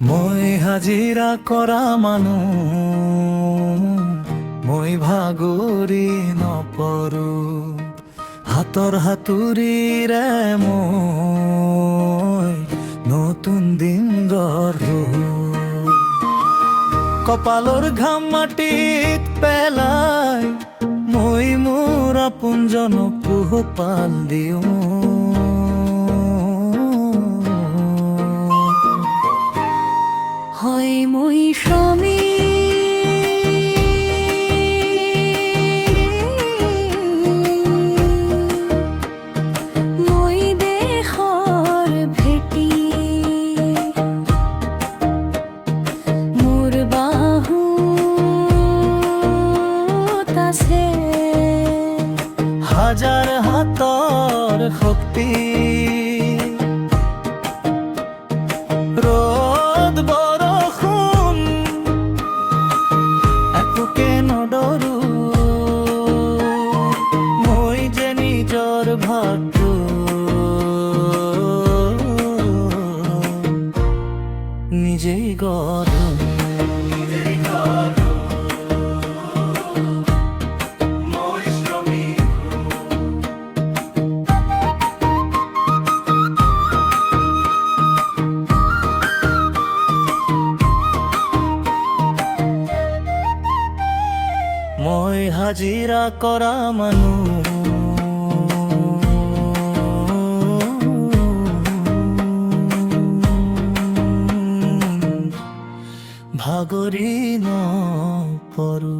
মই হাজিৰা কৰা মানুহ, মই ভাগৰি নপৰো। হাতৰ হাতুৰিৰে মই নতুন দিন গঢ়ো। কপালৰ ঘাম মাটিত পেলাই মই মোৰ আপোনজনক পোহপাল দিওঁ। হয় মই শ্ৰমিক, মই দেশৰ ভেটি, মোৰ বাহুত আছে হাজাৰ হাতৰ শক্তি। ৰ'দ বৰষুণ একোকে নডৰো, মই যে নিজৰ ভাগটো নিজেই গঢ়ো। মই হাজিৰা কৰা মানুহ, ভাগৰি নপৰো।